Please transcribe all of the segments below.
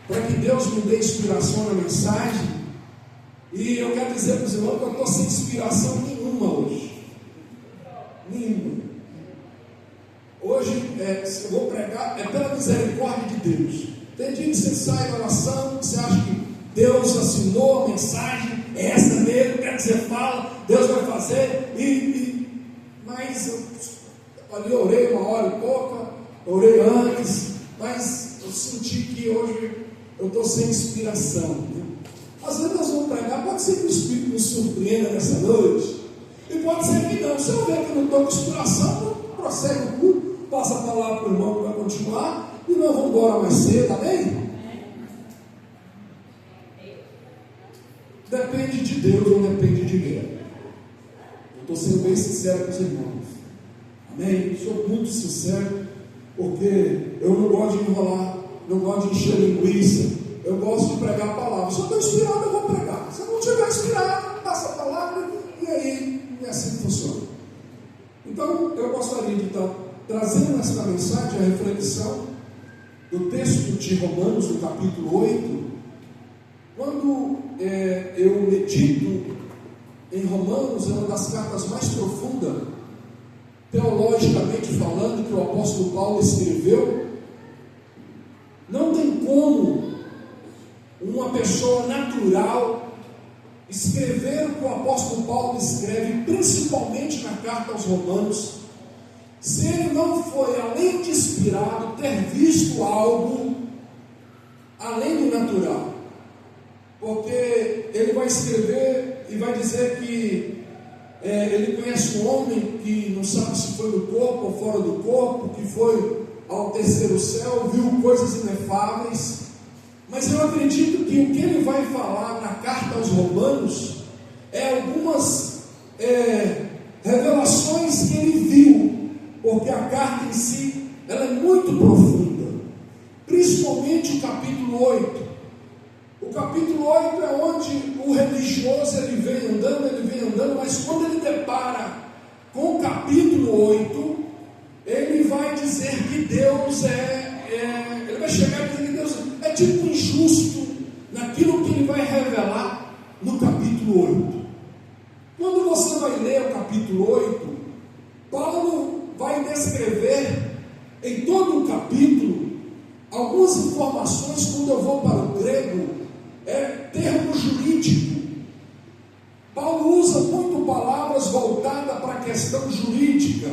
para que Deus me dê inspiração na mensagem. E eu quero dizer para os irmãos que eu estou sem inspiração nenhuma hoje. Nenhuma. Hoje eu vou pregar, é pela misericórdia de Deus. Tem dia que você sai da oração, você acha que Deus assinou a mensagem, é essa mesmo, quer dizer, fala, Deus vai fazer, mas eu ali orei 1 hora e pouca, orei antes, mas eu senti que hoje eu estou sem inspiração, né? Às vezes nós vamos pregar, pode ser que o Espírito nos surpreenda nessa noite, e pode ser que não. Se eu ver que eu não estou com inspiração, prossegue o culto, passa a palavra para o irmão que vai continuar, e nós vamos embora mais cedo, amém? Depende de Deus, não depende de mim. Eu estou sendo bem sincero com os irmãos, amém? Sou muito sincero, porque eu não gosto de enrolar, não gosto de encher linguiça, eu gosto de pregar a palavra. Se eu estou inspirado, eu vou pregar. Se eu não estiver inspirado, passa a palavra, e aí é assim que funciona. Então, eu gostaria de estar trazendo nesta mensagem a reflexão do texto de Romanos, no capítulo 8. Quando eu medito em Romanos, é uma das cartas mais profundas, teologicamente falando, que o apóstolo Paulo escreveu. Não tem como uma pessoa natural escrever o que o apóstolo Paulo escreve, principalmente na carta aos Romanos, se ele não foi, além de inspirado, ter visto algo além do natural. Porque ele vai escrever e vai dizer que ele conhece um homem que não sabe se foi no corpo ou fora do corpo, que foi ao terceiro céu, viu coisas inefáveis. Mas eu acredito que o que ele vai falar na carta aos Romanos é algumas revelações que ele viu, porque a carta em si ela é muito profunda, principalmente o capítulo 8. O capítulo 8 é onde o religioso ele vem andando, mas quando ele depara com o capítulo 8, ele vai dizer que Deus ele vai chegar e dizer que Deus é tipo injusto naquilo que ele vai revelar no capítulo 8. Quando você vai ler o capítulo 8, Paulo vai descrever em todo o capítulo algumas informações. Quando eu vou para o grego, termo jurídico. Paulo usa muito palavras voltadas para a questão jurídica,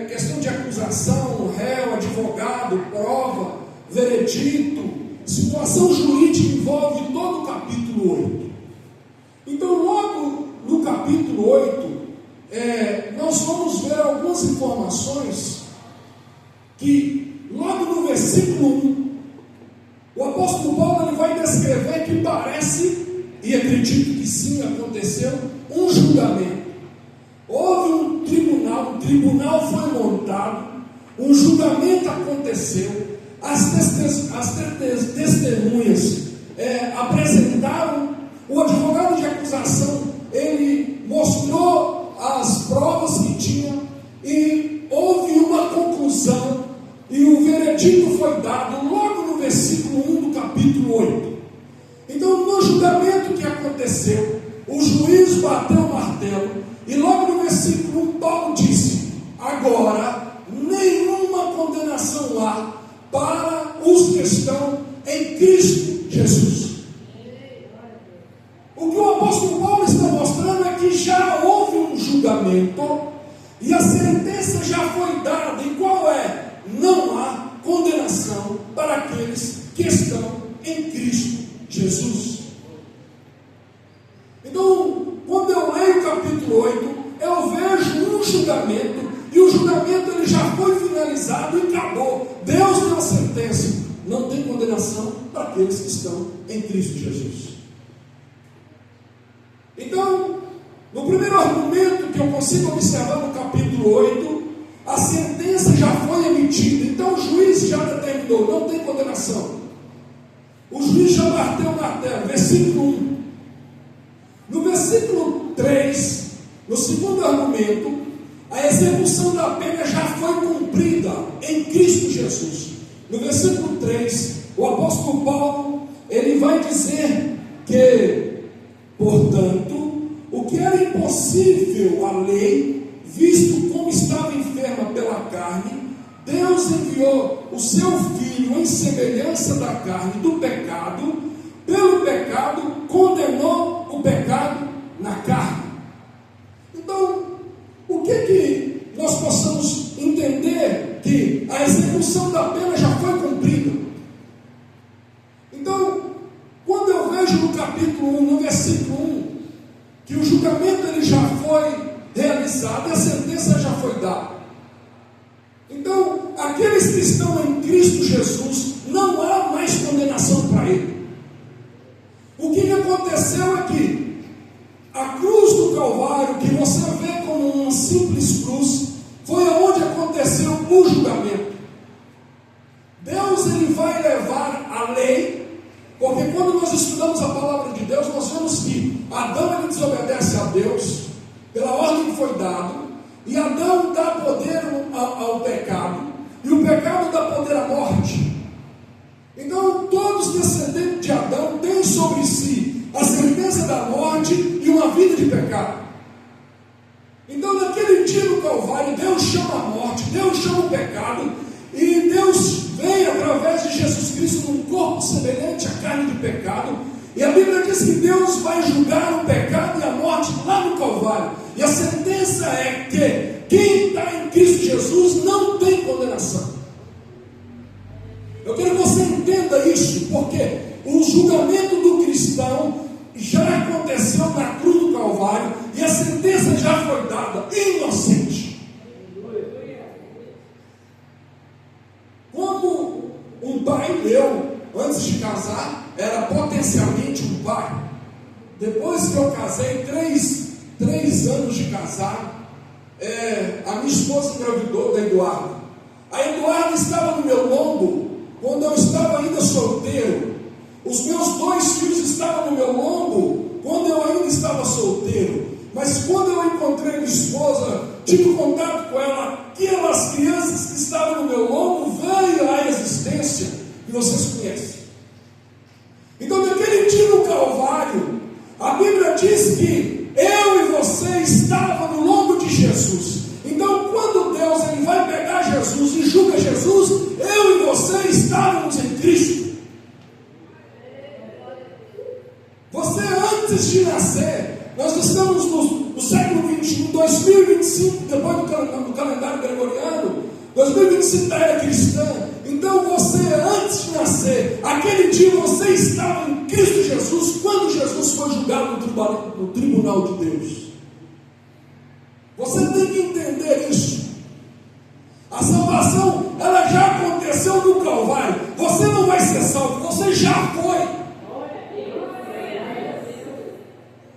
questão de acusação, réu, advogado, prova, veredito. Situação jurídica envolve todo o capítulo 8. Então, logo no capítulo 8, nós vamos ver algumas informações que, logo no versículo 1, o apóstolo Paulo ele vai descrever que parece, e acredito que sim, aconteceu, um julgamento. Houve um tribunal foi montado, um julgamento aconteceu, as testemunhas apresentaram, o advogado de acusação, ele mostrou as provas que tinha, e houve uma conclusão, e o veredito foi dado logo no versículo 1 do capítulo 8. Então, no julgamento que aconteceu, o juiz bateu o martelo, e logo no versículo 1, Paulo disse: agora, nenhuma condenação há para os que estão em Cristo Jesus. O que o apóstolo Paulo está mostrando é que já houve um julgamento, e a sentença já foi dada, e qual é? Não há condenação para aqueles que estão em Cristo Jesus. Então, quando eu leio o capítulo 8, eu vejo um julgamento, e o julgamento ele já foi finalizado e acabou. Deus deu a sentença, não tem condenação para aqueles que estão em Cristo Jesus. Então, no primeiro argumento que eu consigo observar no capítulo 8, a sentença já foi emitida, então o juiz já determinou, não tem condenação. O juiz já bateu o martelo, versículo 1. No versículo 3, no segundo argumento, a execução da pena já foi cumprida em Cristo Jesus. No versículo 3, o apóstolo Paulo, ele vai dizer que, portanto, o que era impossível à lei, visto como estava enferma pela carne, Deus enviou o seu Filho em semelhança da carne do pecado, pelo pecado condenou o pecado na carne. Então, o que nós possamos entender? Que a execução da pena já foi cumprida. Então, quando eu vejo no capítulo 1, no versículo 1, que o julgamento ele já foi realizado, a sentença já foi dada. Então, aqueles que estão em Cristo Jesus, não há mais condenação para ele. O que aconteceu aqui? A cruz do Calvário, que você vê como uma simples cruz, foi onde aconteceu o julgamento. Deus ele vai levar a lei, porque quando nós estudamos a palavra de Deus, nós vemos que Adão ele desobedece a Deus, pela ordem que foi dado, e Adão dá poder ao pecado, e o pecado dá poder à morte. Então todos os descendentes de Adão têm sobre si a sentença da morte e uma vida de pecado. Então naquele dia no Calvário, Deus chama a morte, Deus chama o pecado, e Deus vem através de Jesus Cristo num corpo semelhante à carne de pecado, e a Bíblia diz que Deus vai julgar o pecado e a morte lá no Calvário, e a sentença é que quem está em Cristo Jesus não tem condenação. Eu quero que você entenda isso, porque o julgamento do cristão já aconteceu na cruz do Calvário, e a sentença já foi dada, inocente. Como um pai meu, antes de casar, era potencialmente um pai. Depois que eu casei, três anos de casado, a minha esposa engravidou da Eduarda. A Eduarda estava no meu lombo quando eu estava ainda solteiro. Os meus 2 filhos estavam no meu lombo quando eu ainda estava solteiro. Mas quando eu encontrei minha esposa, tive contato com ela, aquelas crianças que estavam no meu lombo veio à existência, que vocês conhecem. Então naquele dia no Calvário, a Bíblia diz que eu e você estavam no lombo de Jesus. Então quando Deus ele vai pegar Jesus e julga Jesus, eu e você estávamos em Cristo. Você antes de nascer, nós estamos no século 21, 2025, depois do calendário gregoriano, 2025 da era cristã. Então você antes de nascer, aquele dia você estava em Cristo Jesus, quando Jesus foi julgado no tribunal de Deus. Você tem que entender isso. A salvação, ela já aconteceu no Calvário. Você não vai ser salvo, você já foi.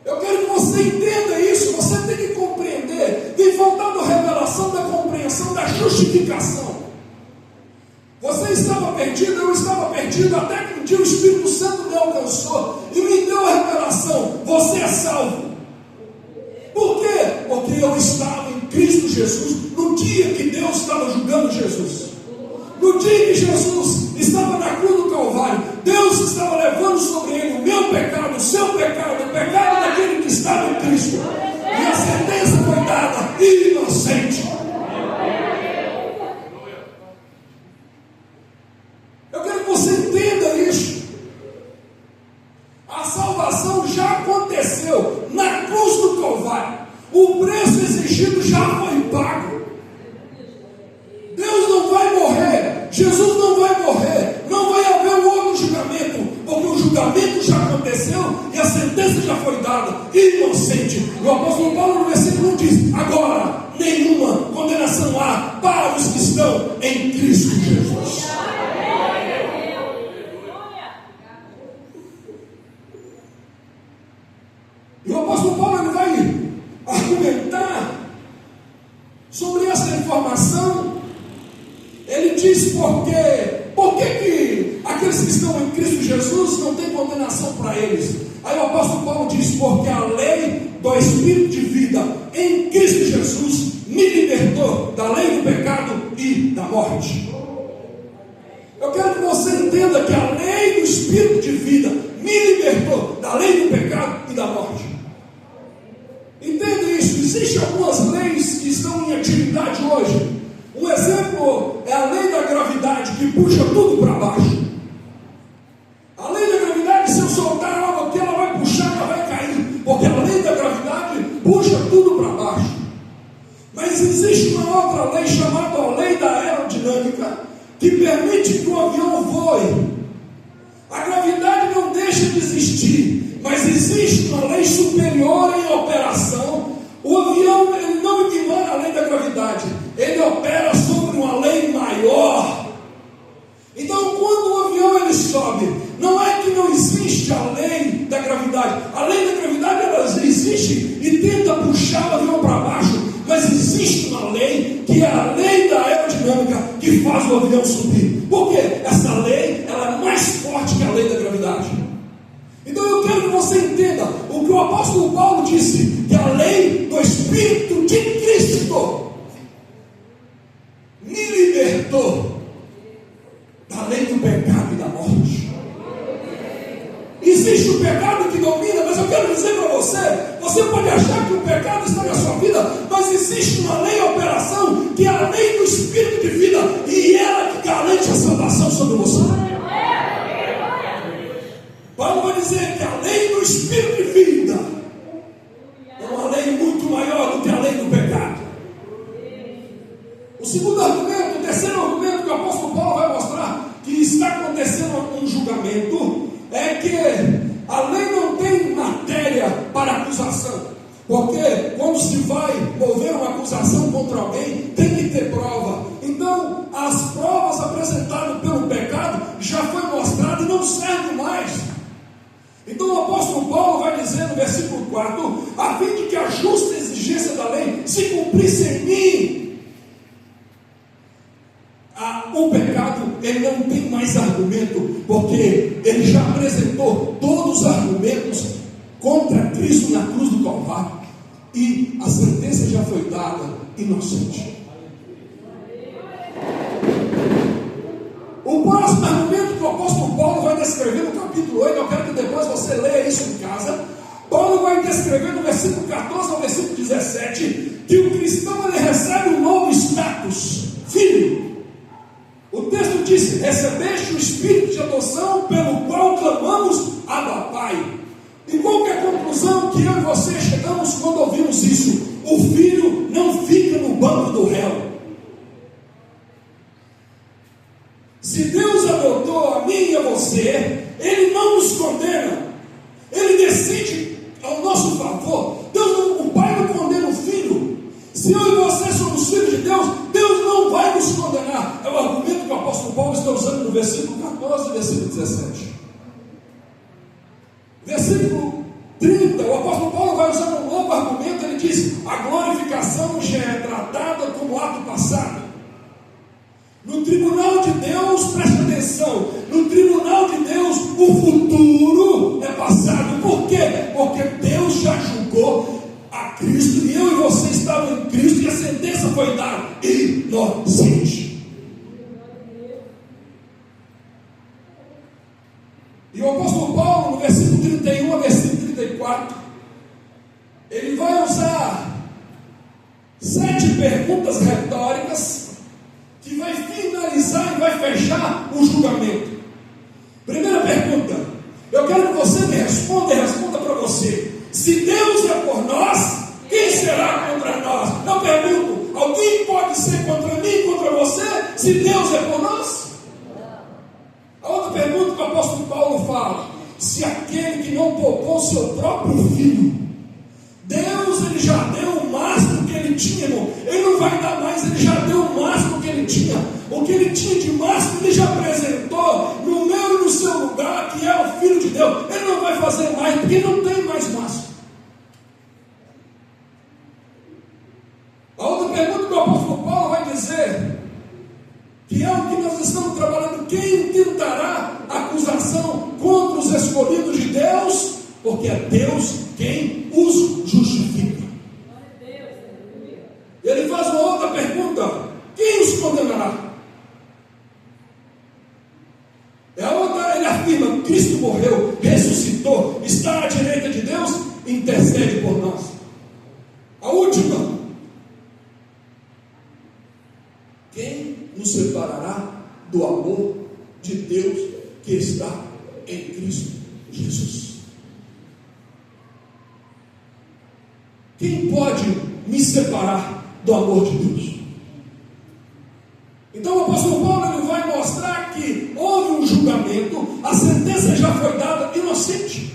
Eu quero que você entenda isso. Você tem que compreender. Tem faltado a revelação da compreensão da justificação. Você estava perdido, eu estava perdido, até que um dia o Espírito Santo me alcançou e me deu a revelação: você é salvo. Por quê? Porque eu estava em Cristo Jesus no dia que Deus estava julgando Jesus. No dia que Jesus estava na cruz do Calvário, Deus estava levando sobre ele o meu pecado, o seu pecado, o pecado daquele que estava em Cristo. E a sentença foi dada inocente. Eu quero que você entenda isso. A salvação já aconteceu na cruz do Calvário. O preço exigido já foi pago. Deus não vai morrer, Jesus não vai morrer, não vai haver um outro julgamento, porque o julgamento já aconteceu e a sentença já foi dada, inocente. O apóstolo Paulo no versículo 1 diz: agora nenhuma condenação há para os que estão em Cristo Jesus. E o apóstolo Paulo ele vai argumentar sobre essa informação. Ele diz por que aqueles que estão em Cristo Jesus não tem condenação para eles. Aí o apóstolo Paulo diz: porque a lei do Espírito de vida em Cristo Jesus me libertou da lei do pecado e da morte. Eu quero que você entenda que a existir, mas existe uma lei superior em operação. O avião, ele não ignora a lei da gravidade, ele opera sobre uma lei maior. Então, quando o avião ele sobe, não é que não existe a lei da gravidade. A lei da gravidade ela existe e tenta puxar o avião para baixo, mas existe uma lei que é a lei da aerodinâmica que faz o avião subir. Por quê? Essa lei ela é mais forte que a lei da gravidade. Então eu quero que você entenda o que o apóstolo Paulo disse, que a lei do Espírito de Cristo me libertou da lei do pecado e da morte. Existe o pecado que domina, mas eu quero dizer para você, você pode achar que o pecado está na sua vida, mas existe uma lei em operação, que é a lei do Espírito de vida, e ela que garante a salvação sobre você. Paulo vai dizer que a lei do Espírito de vida é uma lei muito maior do que a lei do pecado. O segundo argumento, o terceiro argumento que o apóstolo Paulo vai mostrar que está acontecendo um julgamento é que a lei não tem matéria para acusação, porque quando se vai mover uma acusação contra alguém, tem que ter prova. Então, as provas apresentadas pelo pecado já foi mostrado e não serve mais. Então o apóstolo Paulo vai dizer no versículo 4, a fim de que a justa exigência da lei se cumprisse em mim. O pecado, ele não tem mais argumento, porque ele já apresentou todos os argumentos contra Cristo na cruz do Calvário, e a sentença já foi dada inocente. O próximo argumento que o apóstolo Paulo vai descrever no capítulo 8, eu quero que depois você leia isso em casa. Paulo vai descrever no versículo 14 ao versículo 17, que o cristão ele recebe um novo status, filho. O texto diz, recebeste o Espírito de adoção, pelo qual clamamos, Abba, Pai. E qual que é a conclusão que eu e você chegamos quando ouvimos isso? O filho não fica no banco do réu. Se Deus adotou a mim e a você, Ele não nos condena, Ele decide ao nosso favor. O Pai não condena o Filho. Se eu e você somos filhos de Deus, Deus não vai nos condenar. É o argumento que o apóstolo Paulo está usando no versículo 14 e versículo 17. Versículo 30, o apóstolo Paulo vai usar um novo argumento. Ele diz, a glorificação já é tratada como ato passado. No tribunal de Deus, presta atenção, no tribunal de Deus, o futuro é passado. Por quê? Porque Deus já julgou a Cristo, e eu e você estavam em Cristo, e a sentença foi dada inocente. E o apóstolo Paulo, no versículo 31 a versículo 34, ele vai usar 7 perguntas retóricas, que vai finalizar e vai fechar o julgamento. Primeira pergunta, eu quero que você me responda e responda para você. Se Deus é por nós, quem será contra nós? Eu pergunto, alguém pode ser contra mim e contra você, se Deus é por nós? A outra pergunta que o apóstolo Paulo fala, se aquele que não poupou seu próprio filho, Deus ele já deu o máximo que ele tinha, irmão. Ele não vai dar mais, ele já deu o máximo que ele tinha. O que ele tinha de máximo, ele já apresentou no meu e no seu lugar, que é o Filho de Deus. Ele não vai fazer mais, porque não tem mais máximo. A outra pergunta que o apóstolo Paulo vai dizer, que é o que nós estamos trabalhando, quem tentará acusação contra os escolhidos de Deus? Porque é Deus quem os justifica. Ele faz uma outra pergunta, quem os condenará? É a outra, ele afirma, Cristo morreu, ressuscitou, está à direita de Deus, intercede por nós. A última, quem nos separará do amor de Deus que está em Cristo Jesus? Quem pode me separar do amor de Deus? Então o apóstolo Paulo ele vai mostrar que houve um julgamento, a sentença já foi dada inocente.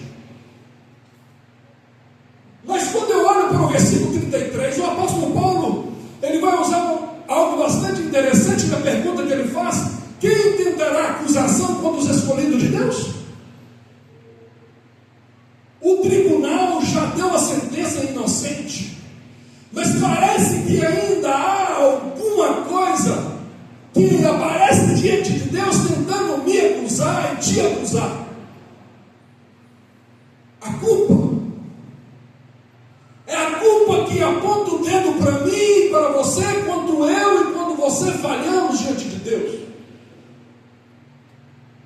A culpa. É a culpa que aponta o dedo para mim e para você, quando eu e quando você falhamos diante de Deus.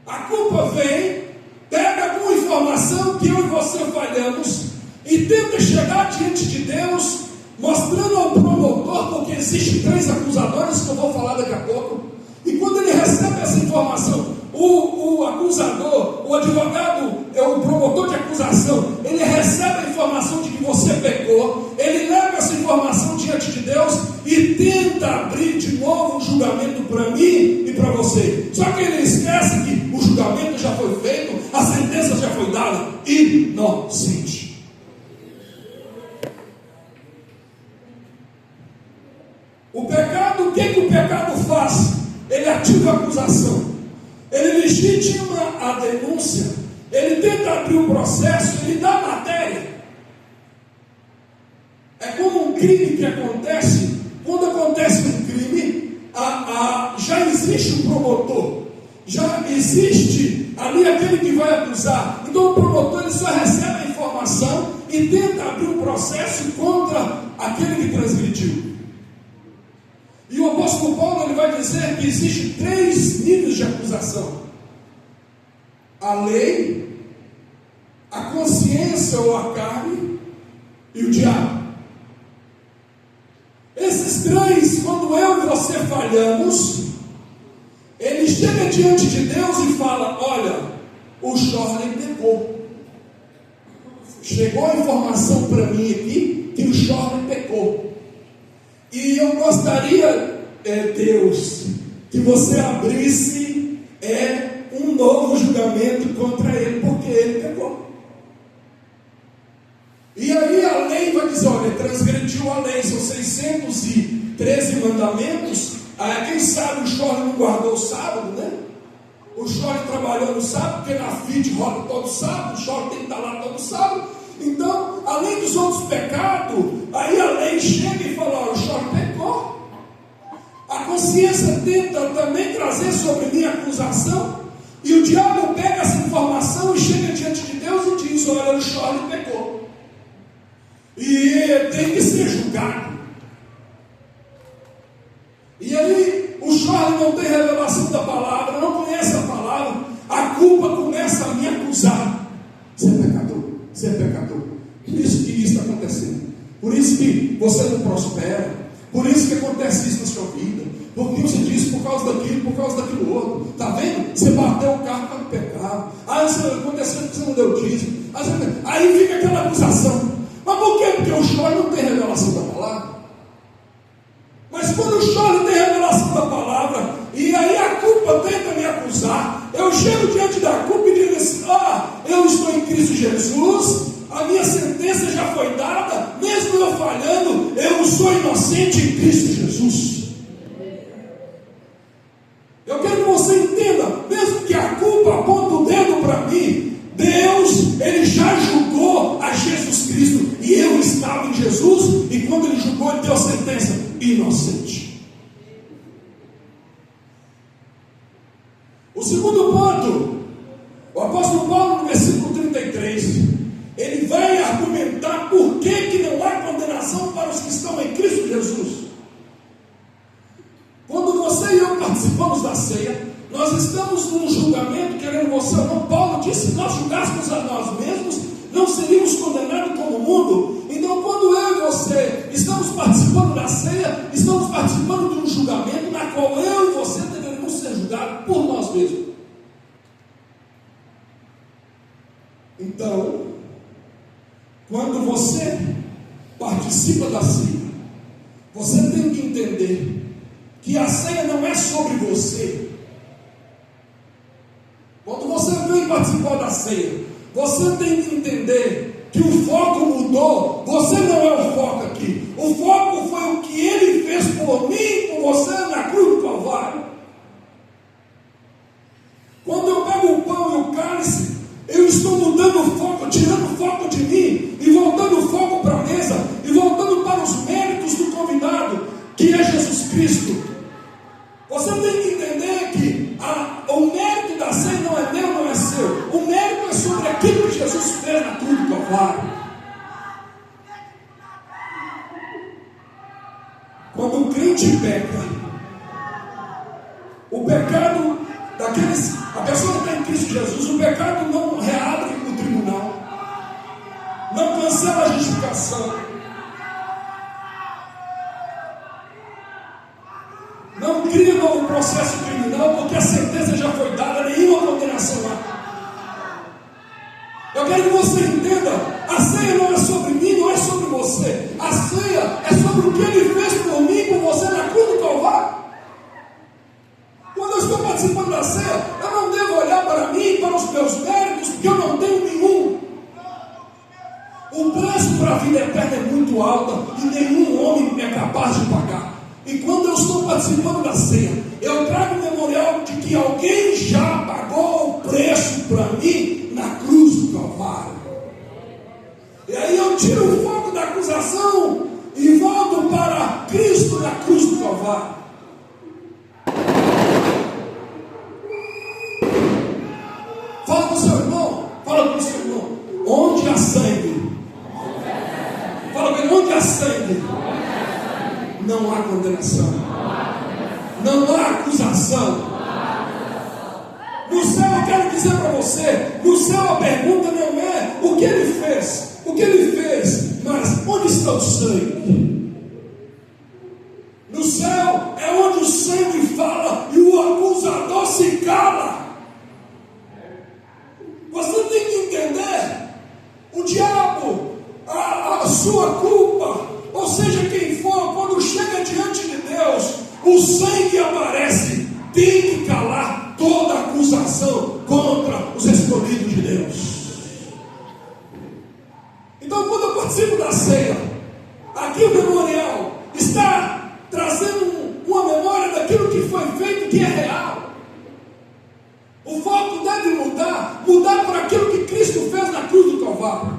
A culpa vem, pega alguma informação que eu e você falhamos e tenta chegar diante de Deus, mostrando ao promotor, porque existem 3 acusadores que eu vou falar daqui a pouco, e quando ele recebe essa informação, o acusador, o advogado, o promotor de acusação, ele recebe a informação de que você pecou, ele leva essa informação diante de Deus e tenta abrir de novo um julgamento para mim e para você. Só que ele esquece que o julgamento já foi feito, a sentença já foi dada, inocente. O pecado, o que o pecado faz? Ele ativa a acusação. Ele legitima a denúncia, ele tenta abrir o processo, ele dá matéria. É como um crime que acontece. Quando acontece um crime, já existe um promotor, já existe ali aquele que vai acusar. Então o promotor ele só recebe a informação e tenta abrir um processo contra aquele que transgrediu. E o apóstolo Paulo ele vai dizer que existem 3 níveis de acusação: a lei, a consciência ou a carne e o diabo. Esses 3, quando eu e você falhamos, ele chega diante de Deus e fala: olha, o Shorley pecou. Chegou a informação para mim aqui que o Shorley pecou. E eu gostaria, Deus, que você abrisse um novo julgamento contra ele, porque ele pecou. E aí a lei vai dizer: olha, transgrediu a lei, são 613 mandamentos. Quem sabe o Shorley não guardou o sábado, né? O Shorley trabalhou no sábado, porque na FIT roda todo sábado, o Shorley tem que estar lá todo sábado. Então, além dos outros pecados, aí a lei chega e fala: olha, o Shorley pecou. A consciência tenta também trazer sobre mim a acusação, e o diabo pega essa informação e chega diante de Deus e diz: olha, o Shorley pecou, e tem que ser julgado. E aí o Shorley não tem revelação da palavra, não conhece a palavra, a culpa começa a me acusar: você é pecador, você é pecador. Por isso que isso está acontecendo, por isso que você não prospera, por isso que acontece isso na sua vida, porque você diz por causa daquilo outro. Está vendo? Você bateu o carro para pecar, aconteceu que você não deu dízimo, aí fica aquela acusação. Mas por quê? Porque o Shorley não tem revelação da palavra. Mas quando o Shorley tem revelação da palavra, e aí a culpa tenta me acusar, eu chego diante da culpa e digo assim: eu estou em Cristo Jesus, a minha sentença já foi dada, mesmo eu falhando, eu sou inocente em Cristo Jesus. Eu quero que você entenda, mesmo que a culpa aponte o dedo para mim, Deus, Ele já julgou a Jesus Cristo, e eu estava em Jesus, e quando Ele julgou, Ele deu a sentença: inocente. O segundo ponto, o apóstolo Paulo, no versículo 33, ele vai argumentar por que não há condenação para os que estão em Cristo Jesus. Quando você e eu participamos da ceia, nós estamos num julgamento, querendo você ou não. Paulo disse: se nós julgássemos a nós mesmos, não seríamos condenados como o mundo. Então, quando eu e você estamos participando da ceia, estamos participando de um julgamento na qual eu e você deveríamos ser julgados por nós mesmos. Então, quando você participa da ceia, você tem que entender que a ceia não é sobre você. Quando você vem participar da ceia, você tem que entender que o foco mudou. Você não é o foco aqui. O foco foi o que Ele fez por mim e por você na cruz do Calvário. Quando eu pego o pão e o cálice, eu estou mudando o foco, tirando o foco de mim e voltando o foco para a mesa e voltando para os méritos do convidado, que é Jesus Cristo. Você tem que entender que o mérito da ceia não é meu, não é seu. O mérito é sobre aquilo que Jesus fez na cruz do Calvário. Quando um crente peca, o pecado daqueles, a pessoa que está em Cristo Jesus, o pecado não reabre o tribunal, não cancela a justificação, não cria novo processo criminal, porque a sentença já foi dada, nenhuma condenação há. Eu quero que você entenda, a ceia não é sobre mim, não é sobre você. A ceia é sobre o que Ele fez por mim e por você na cruz do Calvário. Quando eu estou participando da ceia, eu não devo olhar para mim, para os meus méritos, porque eu não tenho nenhum. O preço para a vida eterna é muito alto e nenhum homem é capaz de pagar. E quando eu estou participando da ceia, eu trago o memorial de que alguém já pagou o preço para mim na cruz do Calvário. E aí eu tiro o foco da acusação e volto para Cristo na cruz do Calvário. Fala com o seu irmão, fala com o seu irmão. Onde há sangue? Fala com ele, onde há sangue? Não há condenação. Não há acusação. No céu eu quero dizer para você, no céu a pergunta não é o que ele fez, mas onde está o sangue? No céu é onde o sangue fala e o acusador se cala. Você tem que entender, o diabo, a sua culpa, ou seja quem for, quando chega diante de Deus, o sangue aparece, tem que calar toda acusação contra os escolhidos de Deus. Então, quando eu participo da ceia, aqui o memorial está trazendo uma memória daquilo que foi feito, que é real. O foco deve mudar para aquilo que Cristo fez na cruz do Calvário.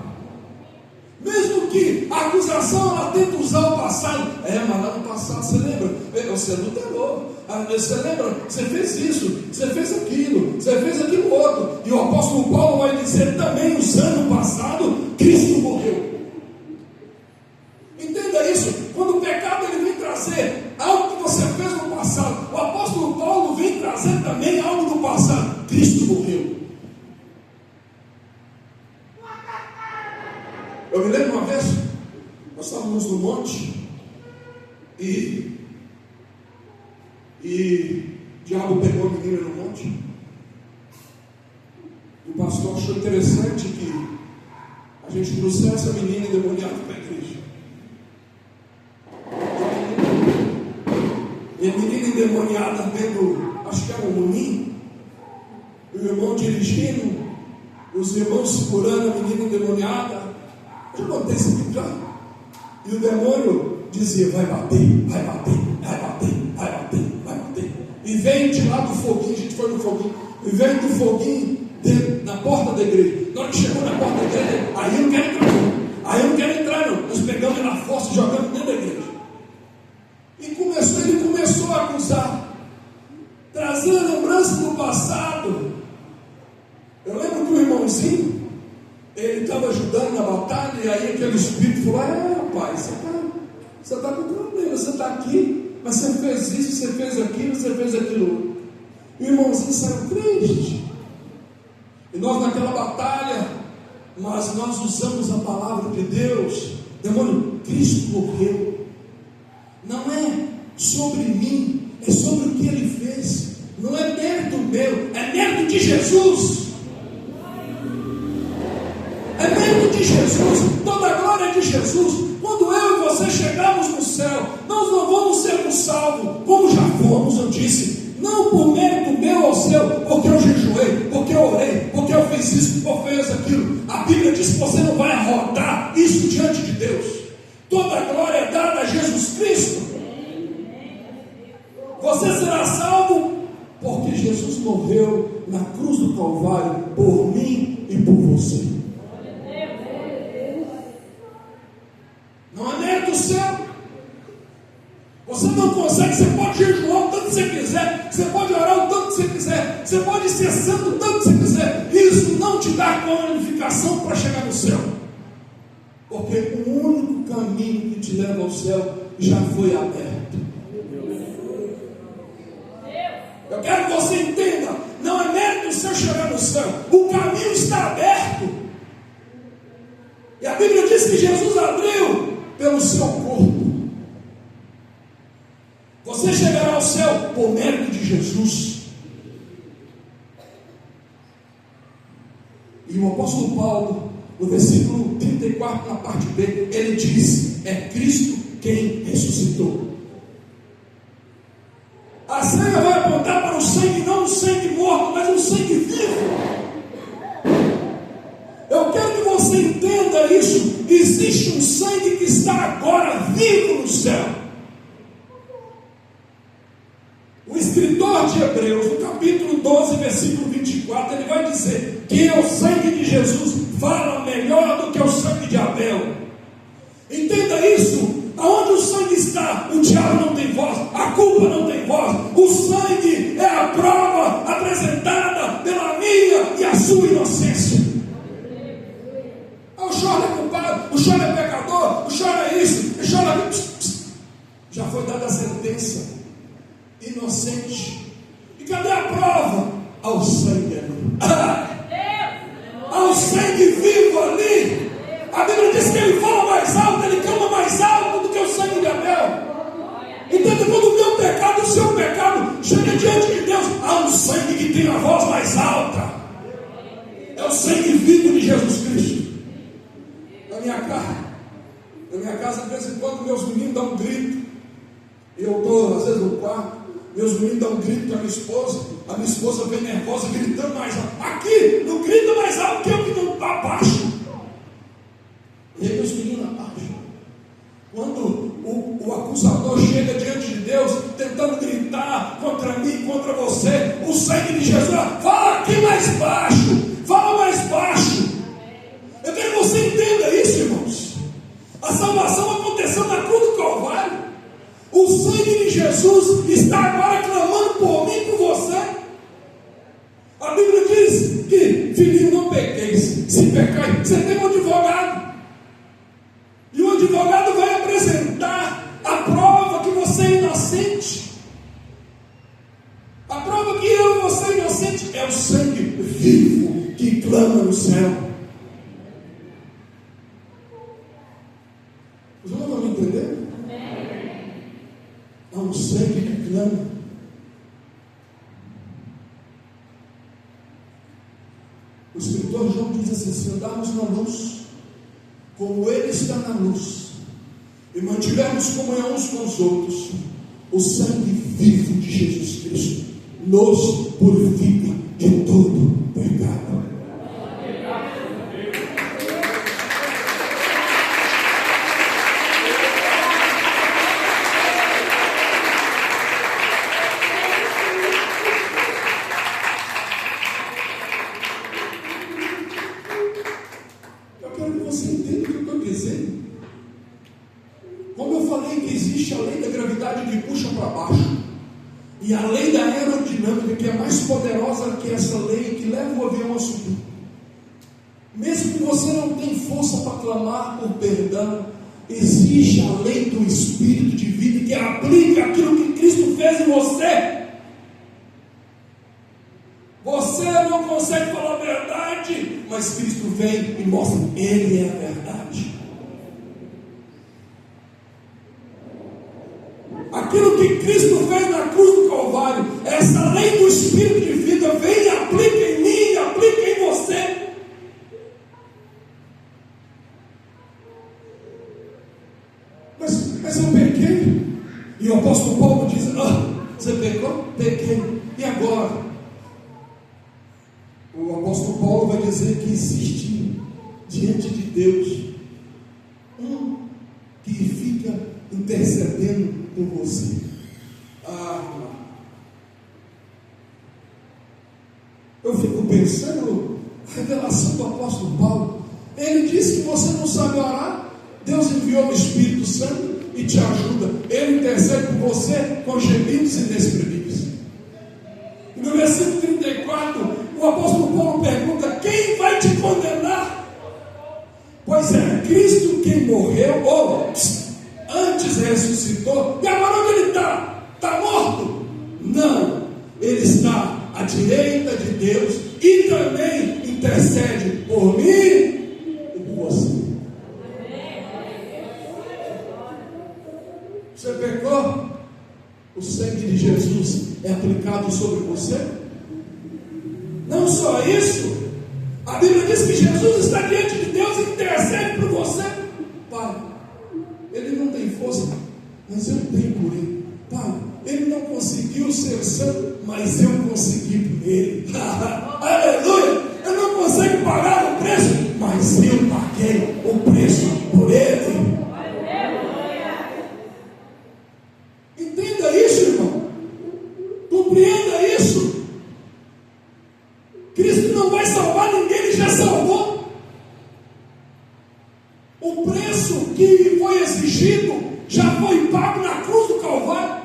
Mesmo que a acusação ela tenta usar o passado, mas lá no passado você lembra? Você adulterou, você lembra? Você fez isso, você fez aquilo outro. E o apóstolo Paulo vai dizer também, usando o passado, Cristo morreu. Entenda isso, quando o pecado ele vem trazer algo que você fez no passado, o apóstolo Paulo vem trazer também algo do passado, Cristo morreu. Eu me lembro uma vez, nós estávamos no monte e o diabo pegou a menina no monte. O pastor achou interessante que a gente trouxesse a menina endemoniada para a igreja. E a menina endemoniada vendo, acho que era um moinho, o irmão dirigindo, os irmãos segurando a menina endemoniada. Já contei esse vídeo já? E o demônio dizia, vai bater. E veio de lá do foguinho, a gente foi no foguinho, e veio do foguinho dentro, na porta da igreja. Na hora que chegou na porta da igreja, aí eu não quero entrar não. Nós pegamos ele na força e jogamos dentro da igreja. E ele começou a acusar, trazer a lembrança do passado. Eu lembro que o irmãozinho, ele estava ajudando na batalha, e aí aquele espírito falou, rapaz, você está com problema, você está aqui, mas você fez isso, você fez aquilo, você fez aquilo. E o irmãozinho saiu triste. E nós naquela batalha, mas nós usamos a palavra de Deus. Demônio, Cristo morreu. Não é sobre mim, é sobre o que Ele fez. Não é mérito meu, é mérito de Jesus. É mérito de Jesus, toda a glória é de Jesus. Quando eu e você chegarmos no céu, nós não vamos sermos salvos, como já fomos, eu disse, não por mérito meu ou seu, porque eu jejuei, porque eu orei, porque eu fiz isso, porque eu fiz aquilo. A Bíblia diz que você não vai arrotar isso diante de Deus. Toda a glória é dada a Jesus Cristo. Você será salvo porque Jesus morreu na cruz do Calvário por mim e por você. Não é mérito seu. Você não consegue, você pode jejuar o tanto que você quiser, você pode orar o tanto que você quiser, você pode ser santo o tanto que você quiser. Isso não não te dá qualificação para chegar no céu. Porque o único caminho que te leva ao céu já foi aberto. Eu quero que você entenda, não é mérito seu chegar no céu, o caminho está aberto. E a Bíblia diz que Jesus abriu pelo seu corpo. Você chegará ao céu por mérito de Jesus. E o apóstolo Paulo, no versículo 34, na parte B, ele diz: é Cristo quem ressuscitou. A ceia vai apontar para o sangue, não o sangue morto, mas o sangue vivo. Eu quero que você entenda isso. Existe um sangue que está agora vivo no céu. O escritor de Hebreus, no capítulo 12, versículo 24, ele vai dizer que o sangue de Jesus fala melhor do que o sangue de Abel. Entenda isso. Aonde o sangue está, o diabo não tem voz, a culpa não tem voz. O sangue é a prova apresentada pela minha e a sua inocência. O choro é culpado, o choro é pecador, o choro é isso, o choro é... Já foi dada a sentença. Inocente. E cadê a prova? Ao sangue ali. Ao sangue vivo ali. A Bíblia diz que ele fala mais alto, ele clama mais alto do que o sangue de Abel. Então, quando o meu pecado, o seu pecado chega diante de Deus, há um sangue que tem a voz mais alta. É o sangue vivo de Jesus Cristo. Na minha casa, de vez em quando, meus meninos dão um grito. E eu estou, às vezes, no quarto. Meus meninos dão um grito para a minha esposa vem nervosa, gritando mais alto. Aqui, não grita mais alto que eu que não está abaixo. E aí meus meninos abaixo. Quando o acusador chega diante de Deus, tentando gritar contra mim, contra você, o sangue de Jesus, fala aqui mais baixo, fala mais baixo. Eu quero que você entenda isso, irmãos. A salvação aconteceu na cruz do Calvário. O sangue de Jesus está agora clamando por mim e por você. A Bíblia diz que, filhinho, não pequeis. Se pecai, você tem um advogado. E o advogado vai apresentar a prova que você é inocente. A prova que eu e você é inocente é o sangue vivo que clama no céu. Os irmãos vão me entender? Há um sangue que clama. O escritor João diz assim: se andarmos na luz, como Ele está na luz, e mantivermos comunhão uns com os outros, o sangue vivo de Jesus Cristo nos purifica de todo pecado. E a lei da aerodinâmica, que é mais poderosa que essa lei, que leva o avião a subir. Mesmo que você não tenha força para clamar por perdão, existe a lei do Espírito de vida que aplica aquilo que Cristo fez em você. Você não consegue falar a verdade, mas Cristo vem e mostra que Ele é a verdade. Aquilo que Cristo fez na cruz do Calvário, essa lei do Espírito de vida vem e aplica em mim, aplica em você. Mas eu pequei. E o apóstolo Paulo diz: você pecou? Pequei. E agora? O apóstolo Paulo vai dizer que existe diante de Deus um que fica intercedendo por você. Eu fico pensando a revelação do apóstolo Paulo. Ele disse que você não sabe orar, Deus enviou o Espírito Santo e te ajuda. Ele intercede por você com gemidos inexprimíveis. E no versículo 34, o apóstolo Paulo pergunta: quem vai Cristo quem morreu, ou antes ressuscitou, e agora onde ele está? Está morto? Não, ele está à direita de Deus e também intercede por mim e por você. Você pecou? O sangue de Jesus é aplicado sobre você? Não só isso, a Bíblia diz que Jesus está diante de Deus e intercede por você. Pai, ele não tem força, mas eu tenho por ele. Pai, ele não conseguiu ser santo, mas eu consegui por ele. Aleluia! Eu não consigo pagar o preço, mas eu paguei o preço por ele. Entenda isso, irmão. Compreenda isso. Cristo não vai salvar ninguém, ele já salvou. O preço que foi exigido já foi pago na cruz do Calvário.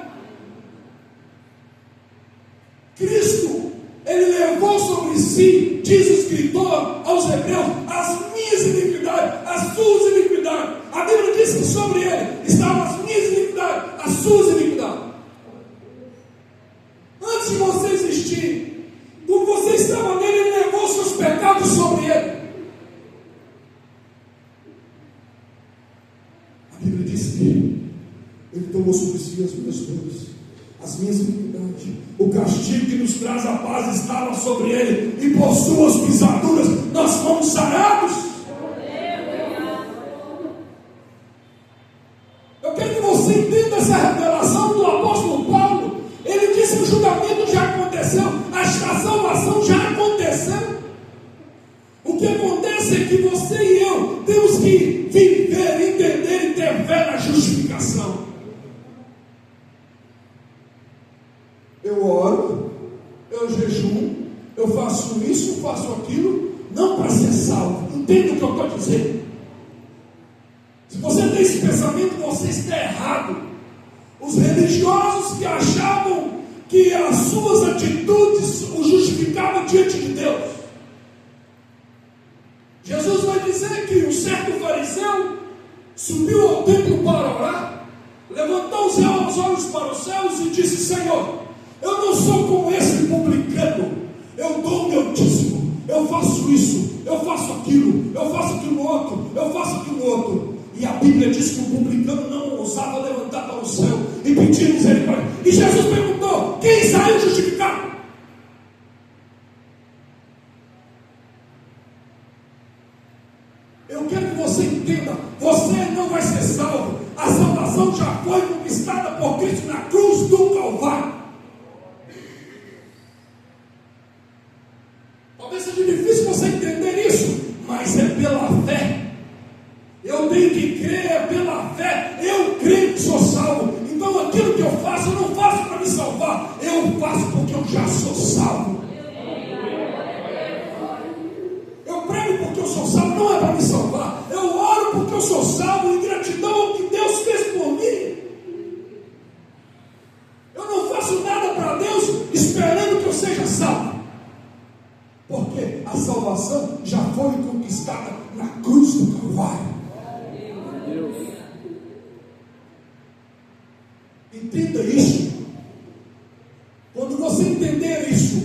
Cristo, ele levou sobre si, diz o escritor aos Hebreus, as minhas iniquidades, as suas iniquidades. A Bíblia diz que sobre ele estavam as minhas iniquidades, as suas iniquidades. Antes de você existir, quando você estava nele, ele levou seus pecados sobre ele. A Bíblia diz que ele tomou sobre si as minhas dores, as minhas iniquidades. O castigo que nos traz a paz estava sobre ele, e por suas pisaduras nós fomos sarados. Eu quero que você entenda essa revelação do apóstolo Paulo. Ele disse que o julgamento já aconteceu, a salvação já aconteceu. O que acontece é que você e eu temos que viver, entender e ter fé na justificação. Eu oro, eu jejuo, eu faço isso, faço aquilo, não para ser salvo. Entenda o que eu estou dizendo. Se você tem esse pensamento, você está errado. Os religiosos que achavam que as suas atitudes o justificavam diante de Deus. Jesus vai dizer que um certo fariseu subiu ao templo para orar, levantou os olhos para os céus e disse: Senhor, eu não sou como esse publicano, eu dou o meu dízimo, eu faço isso, eu faço aquilo, eu faço aquilo outro, eu faço aquilo outro. E a Bíblia diz que o publicano não ousava levantar para o céu e pedir misericórdia. E Jesus perguntou: quem saiu justificado? Eu quero que você entenda, você não vai ser salvo. A salvação já foi conquistada por Cristo na cruz do Calvário. Talvez seja difícil você entender isso, mas é pela fé. Eu tenho que crer, é pela fé. Eu creio que sou salvo. Então aquilo que eu faço, eu não faço para me salvar, eu faço porque eu já sou salvo. Eu prego porque eu sou salvo, não é para me salvar. Eu oro porque eu sou salvo em gratidão ao que Deus fez por mim. Eu não faço nada para Deus esperando que eu seja salvo, porque a salvação já foi conquistada na cruz do Calvário. Entenda isso. Quando você entender isso,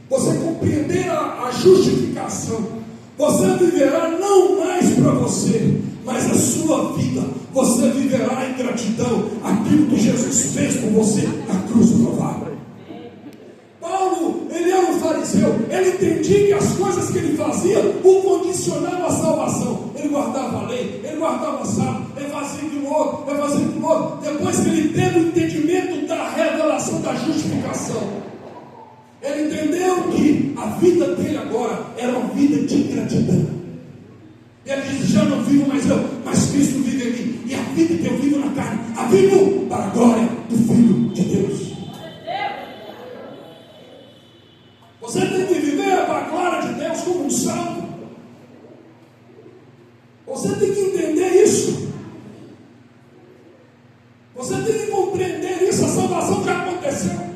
você compreender a justificação, você viverá não mais para você, mas a sua vida. Você viverá em gratidão àquilo que Jesus fez por você na cruz do Calvário. Paulo, ele era um fariseu, ele entendia que as coisas que ele fazia o condicionavam à salvação. Ele guardava a lei, ele guardava o sábado, ele fazia aquilo outro, ele fazia aquilo outro. Depois que ele teve o entendimento da revelação da justificação, ele entendeu que a vida dele agora era uma vida de gratidão. Ele disse: já não vivo mais eu, mas Cristo vive em mim. E a vida que eu vivo na carne, a vivo para a glória do Filho de Deus. Você tem que viver para a glória de Deus como um salvo. Você tem que entender isso. Você tem que compreender isso. A salvação já aconteceu.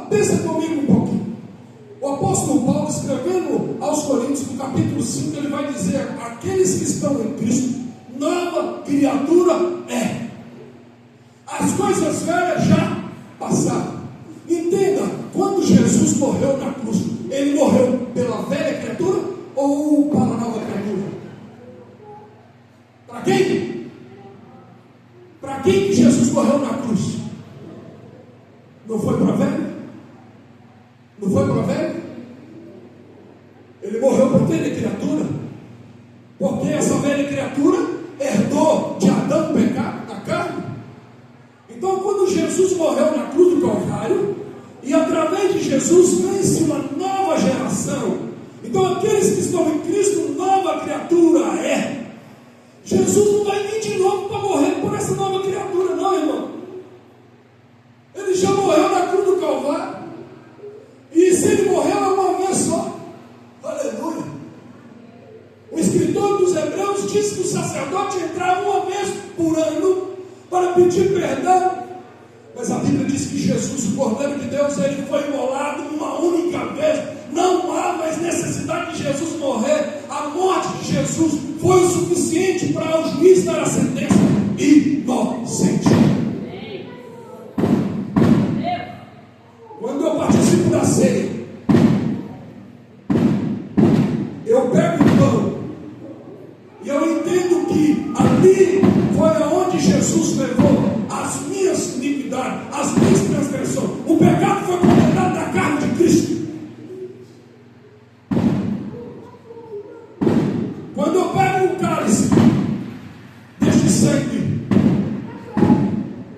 Pensa comigo um pouquinho. O apóstolo Paulo, escrevendo aos Coríntios, no capítulo capítulo 5, ele vai dizer: aqueles que estão em Cristo, nova criatura é. As coisas velhas já passaram. Entenda, quando Jesus morreu na cruz, ele morreu pela velha criatura ou para a nova criatura? Para quem? Para quem que Jesus morreu na cruz? Não foi para a velha? Não foi para a velha? Ele morreu para a velha criatura, porque essa velha criatura herdou de Adão o pecado, a carne. Então, quando Jesus morreu na cruz do Calvário, e através de Jesus vence uma nova geração, então aqueles que estão em Cristo, nova criatura é. Jesus não vai vir de novo para morrer por essa nova criatura, não, irmão. Ele já morreu na cruz do Calvário, e se ele morreu é uma vez só. Aleluia. O escritor dos Hebreus diz que o sacerdote entrava uma vez por ano para pedir perdão, mas a Bíblia diz que Jesus, o Cordeiro de Deus, ele foi imolado uma única vez. Não há mais necessidade de Jesus morrer. A morte de Jesus foi o suficiente para o juiz dar a sentença inocente. Quando eu participo da ceia, eu pego o pão e eu entendo que ali foi aonde Jesus levou as minhas iniquidades, as minhas transgressões. O pecado foi condenado na carne de Cristo. Quando eu pego o cálice deste sangue,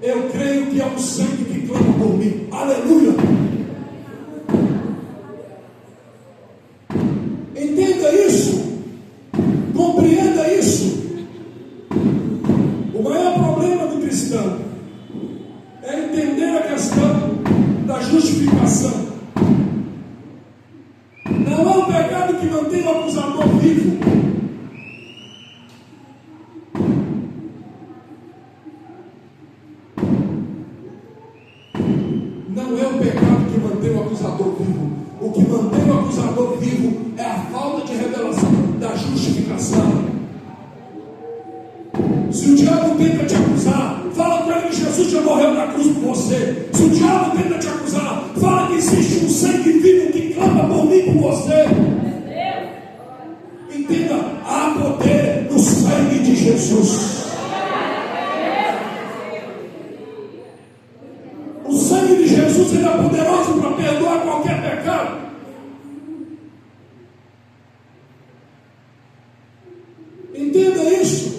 eu creio que é um sangue que clama por mim. Aleluia. Entenda isso, compreenda isso. O maior problema do cristão é entender a questão da justificação. Não é o pecado que mantém o acusador vivo. Não é o pecado que mantém o acusador vivo. O que mantém o acusador vivo é a falta de revelação da justificação. Se o diabo tenta te acusar, fala para ele que Jesus já morreu na cruz por você. Se o diabo tenta te acusar, fala que existe um sangue vivo que clama por mim, por você. Entenda, há poder no sangue de Jesus. O sangue de Jesus ele é poderoso para perdoar qualquer pecado. Entenda isso.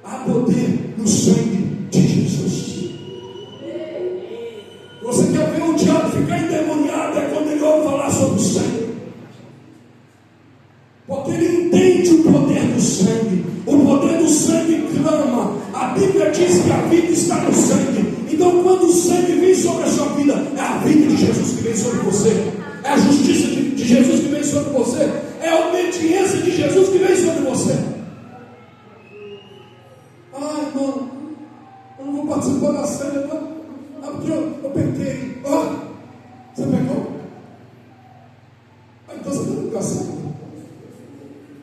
Há poder no sangue de Jesus. Você quer ver o diabo ficar endemoniado? É quando ele ouve falar sobre o sangue. Porque ele entende o poder do sangue. O poder do sangue clama. A Bíblia diz que a vida está no sangue. Então quando o sangue vem sobre a sua vida, é a vida de Jesus que vem sobre você. É a justiça de Jesus que vem sobre você. É a obediência de Jesus que vem sobre você. Ah, irmão, eu não vou participar da ceia, não. Ah, porque eu pequei. Ah, você pecou? Ah, então você está no lugar certo.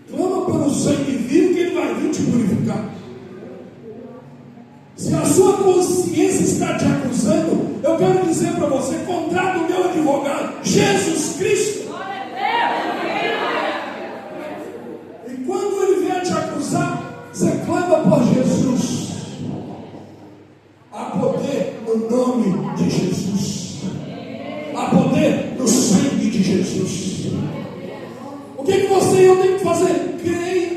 Clama pelo sangue vivo que ele vai vir te purificar. Se a sua consciência está te acusando, eu quero dizer para você: contrata o meu advogado, Jesus Cristo. E quando ele vier te acusar, você clama por Jesus. Há poder no nome de Jesus. Há poder no sangue de Jesus. O que você e eu temos que fazer? Creia.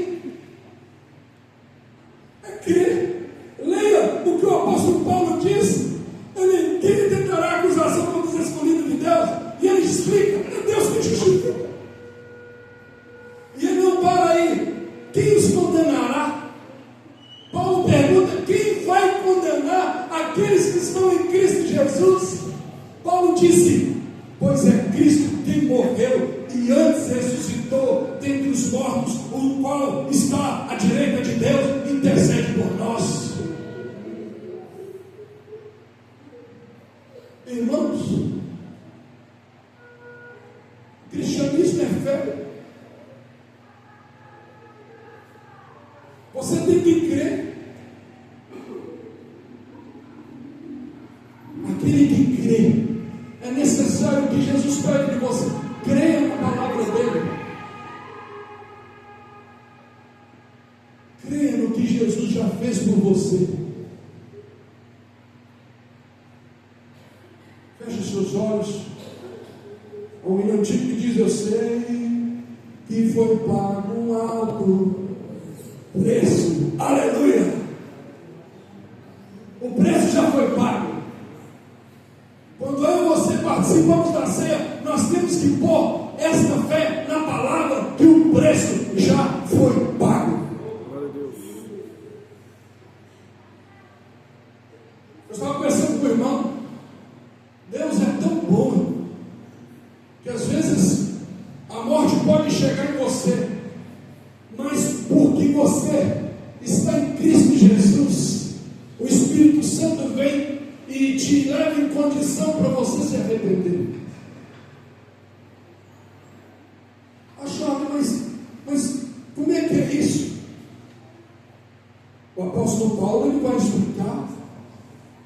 É crer. Leia o que o apóstolo Paulo diz. Quem tentará acusação contra os escolhidos de Deus? E ele explica: é Deus que justifica. E ele não para aí. Quem os condenará? Paulo pergunta: quem vai condenar aqueles que estão em Cristo Jesus? Paulo disse: pois é Cristo quem morreu e antes ressuscitou dentre os mortos, o qual está à direita de Deus, intercede por nós. Irmãos, o cristianismo é fé. Você tem que crer. Aquele que crê, é necessário que Jesus pede de você, creia na palavra dele. Creia no que Jesus já fez por você. Feche os seus olhos. Há um minutinho que diz: eu sei que foi pago um alto preço. Aleluia! O preço já foi pago. Quando eu e você participamos da ceia, nós temos que pôr esta fé na palavra que o preço já foi pago. Glória a Deus. Eu estava conversando com o irmão. Deus é tão bom que às vezes a morte pode chegar em você, mas porque você está em Cristo Jesus, o Espírito Santo vem e te leva em condição para você se arrepender. Mas como é que é isso? O apóstolo Paulo ele vai explicar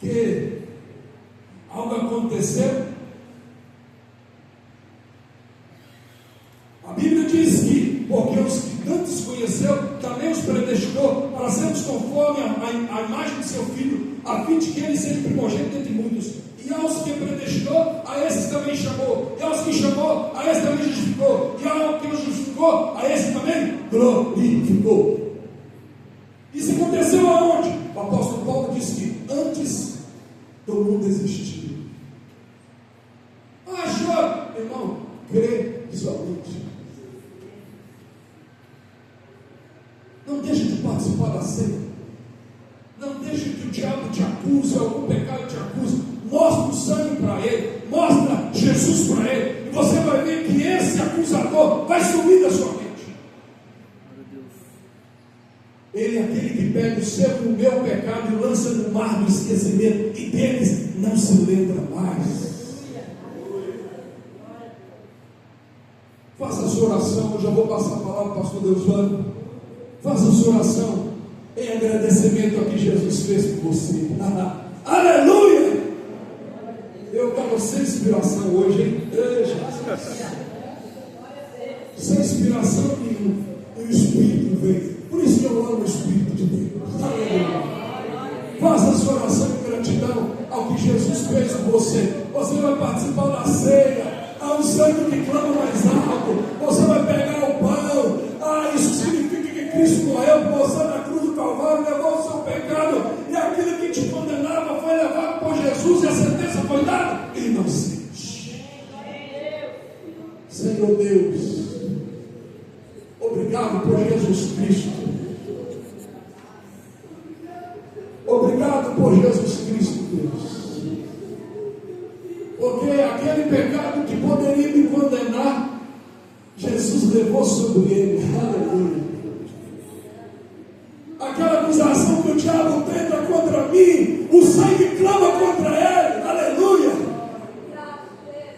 que algo aconteceu. A Bíblia diz que, porque os que antes conheceu, também os predestinou para sermos conforme a imagem de seu Filho, a fim de que ele seja primogênito entre muitos. E aos que predestinou, a esses também chamou. E aos que chamou, a esses também justificou. E aos que justificou, a esses também glorificou. Isso aconteceu aonde? O apóstolo Paulo disse que antes do mundo existir. Achou, irmão? Crê somente. Não deixe de participar da ceia. Não deixe que o diabo te acuse, algum pecado te acuse. Mostra o sangue para ele, mostra Jesus para ele, e você vai ver que esse acusador vai sumir da sua mente. Ele é aquele que pega o seu e o meu pecado e lança no mar do esquecimento, e deles não se lembra mais. Faça a sua oração. Eu já vou passar a palavra para o pastor Deusvano. Faça a sua oração em agradecimento ao que Jesus fez por você. Aleluia! Eu estava sem inspiração hoje, hein? Sem inspiração nenhuma. E o Espírito veio. Por isso que eu amo o Espírito de Deus. Aleluia! Faça a sua oração em gratidão ao que Jesus fez por você. Você vai participar da ceia. Há um sangue que clama mais alto. Você vai pegar o pão. Isso significa que Cristo morreu por você na cruz do Calvário, levou o seu pecado, e aquilo que te condenava foi levado por Jesus, e a sentença foi dada inocente. Senhor Deus, obrigado por Jesus Cristo. Obrigado por Jesus Cristo, Deus. Porque aquele pecado que poderia me condenar, Jesus levou sobre ele. Aleluia. Aquela acusação que o diabo tenta contra mim, o sangue clama contra ele. Aleluia.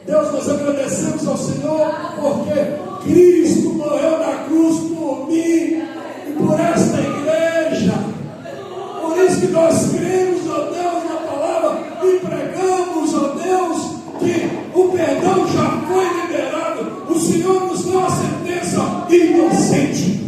Deus, nós agradecemos ao Senhor porque Cristo morreu na cruz por mim e por esta igreja. Por isso que nós cremos, ó Deus, na palavra e pregamos, ó Deus, que o perdão já foi liberado. O Senhor nos deu a sentença inocente.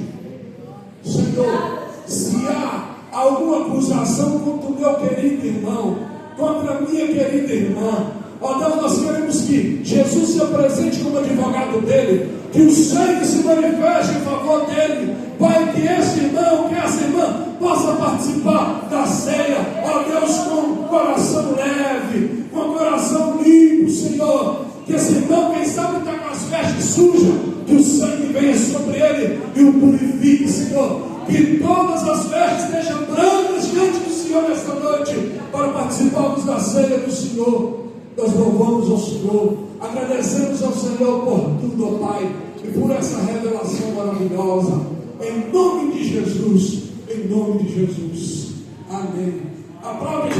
Senhor, se há alguma acusação contra o meu querido irmão, contra a minha querida irmã, ó Deus, nós queremos que Jesus se apresente como advogado dele, que o sangue se manifeste em favor dele. Pai, que esse irmão, que essa irmã possa participar da ceia, ó Deus, com coração leve, com coração limpo, Senhor. Que esse irmão, quem sabe, está com as vestes sujas, que o sangue venha sobre ele e o purifique, Senhor. Que todas as vestes estejam brancas diante do Senhor nesta noite, para participarmos da ceia do Senhor. Nós louvamos ao Senhor, agradecemos ao Senhor por tudo, ó Pai, e por essa revelação maravilhosa. Em nome de Jesus, em nome de Jesus. Amém. Aplaude.